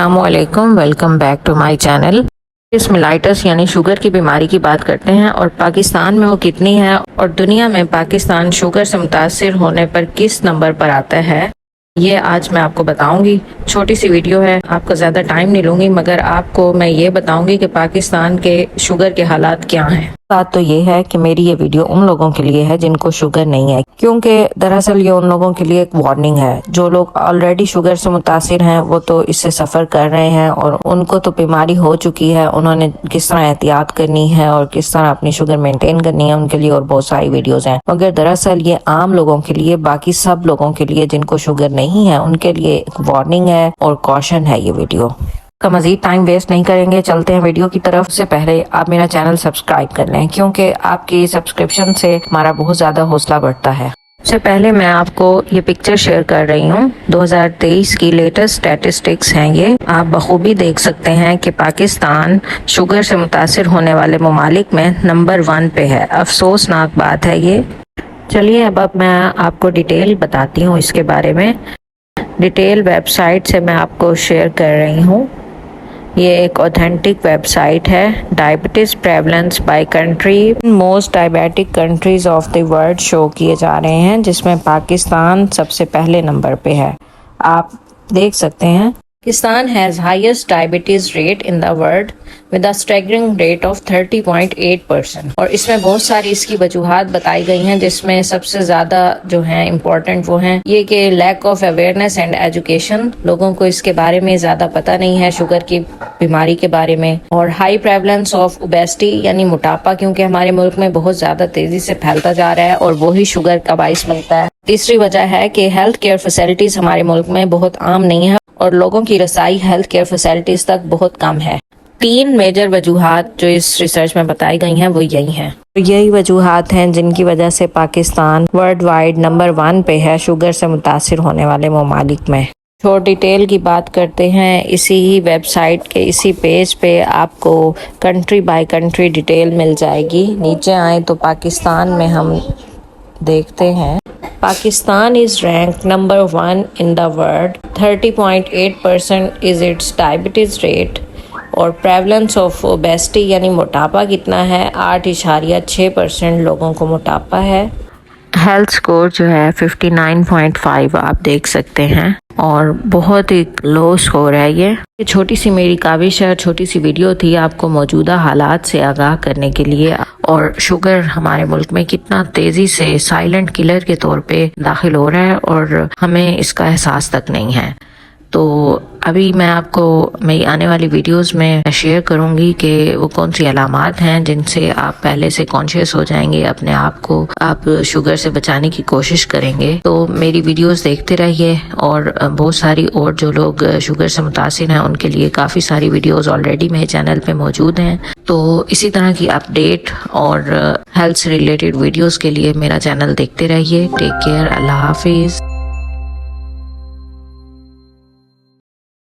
अस्सलाम वालेकुम, welcome back to my channel. इस मिलाइटस यानी शुगर की बीमारी की बात करते हैं और पाकिस्तान में वो कितनी है और दुनिया में पाकिस्तान शुगर से मुतासिर होने पर किस नंबर पर आता है, ये आज मैं आपको बताऊंगी। छोटी सी वीडियो है, आपका ज़्यादा टाइम नहीं लूँगी, मगर आपको मैं ये बताऊंगी कि पाकिस्तान के शुगर के हालात क्या हैं। बात तो ये है कि मेरी ये वीडियो उन लोगों के लिए है जिनको शुगर नहीं है, क्योंकि दरअसल ये उन लोगों के लिए एक वार्निंग है। जो लोग ऑलरेडी शुगर से मुतासिर हैं वो तो इससे सफ़र कर रहे हैं और उनको तो बीमारी हो चुकी है, उन्होंने किस तरह एहतियात करनी है और किस तरह अपनी शुगर मेंटेन करनी है उनके लिए और बहुत सारी वीडियोज़ हैं। मगर दरअसल ये आम लोगों के लिए, बाकी सब लोगों के लिए जिनको शुगर नहीं है उनके लिए एक वार्निंग है और कॉशन है ये वीडियो। का मजीद टाइम वेस्ट नहीं करेंगे, चलते हैं वीडियो की तरफ। से पहले आप मेरा चैनल सब्सक्राइब कर लें, क्योंकि आपकी सब्सक्रिप्शन से हमारा बहुत ज़्यादा हौसला बढ़ता है। सबसे पहले मैं आपको ये पिक्चर शेयर कर रही हूँ। 2023 की लेटेस्ट स्टैटिस्टिक्स हैं ये। आप बखूबी देख सकते हैं कि पाकिस्तान शुगर से मुतासिर होने वाले ममालिक में नंबर 1 पे है। अफसोसनाक बात है ये। चलिए अब मैं आपको डिटेल बताती हूँ इसके बारे में। डिटेल वेबसाइट से मैं आपको शेयर कर रही हूँ। ये एक ऑथेंटिक वेबसाइट है। Diabetes prevalence by country, most diabetic countries of the world show किए जा रहे हैं, जिसमें पाकिस्तान सबसे पहले नंबर पे है। आप देख सकते हैं Pakistan has highest diabetes rate in the world with a staggering rate of 30.8%। और इसमें बहुत सारी इसकी वजूहात बताई गई हैं, जिसमें सबसे ज़्यादा जो हैं इम्पोर्टेंट वो हैं ये कि lack of awareness and education. लोगों को इसके बारे में ज़्यादा पता नहीं है, शुगर की बीमारी के बारे में। और हाई प्रेवलेंस ऑफ ओबेसिटी यानी मोटापा, क्योंकि हमारे मुल्क में बहुत ज़्यादा तेज़ी से फैलता जा रहा है और वही शुगर का बाइस बनता है। तीसरी वजह है कि हेल्थ केयर फैसिलिटीज़ हमारे मुल्क में बहुत आम नहीं है और लोगों की रसाई हेल्थ केयर फैसिलिटीज़ तक बहुत कम है। 3 मेजर वजूहात जो इस रिसर्च में बताई गई हैं वो यही हैं। तो यही वजूहात हैं जिनकी वजह से पाकिस्तान वर्ल्ड वाइड नंबर 1 पे है शुगर से मुतासिर होने वाले ममालिक में। तो डिटेल की बात करते हैं। इसी ही वेबसाइट के इसी पेज पे आपको कंट्री बाय कंट्री डिटेल मिल जाएगी। नीचे आए तो पाकिस्तान में हम देखते हैं Pakistan is ranked number 1 in the world. 30.8% is its diabetes rate और prevalence of obesity यानी मोटापा कितना है, 8.6% लोगों को मोटापा है। हेल्थ स्कोर जो है 59.5 आप देख सकते हैं और बहुत ही लो स्कोर है ये। छोटी सी मेरी काविश है, छोटी सी वीडियो थी आपको मौजूदा हालात से आगाह करने के लिए और शुगर हमारे मुल्क में कितना तेज़ी से साइलेंट किलर के तौर पे दाखिल हो रहा है और हमें इसका एहसास तक नहीं है। तो अभी मैं आपको मेरी आने वाली वीडियोस में शेयर करूंगी कि वो कौन सी अलामात हैं जिनसे आप पहले से कॉन्शियस हो जाएंगे, अपने आप को आप शुगर से बचाने की कोशिश करेंगे। तो मेरी वीडियोस देखते रहिए और बहुत सारी और जो लोग शुगर से मुतासिर हैं उनके लिए काफ़ी सारी वीडियोस ऑलरेडी मेरे चैनल पे मौजूद हैं। तो इसी तरह की अपडेट और हेल्थ से रिलेटेड वीडियोज़ के लिए मेरा चैनल देखते रहिए। टेक केयर, अल्लाह हाफिज़।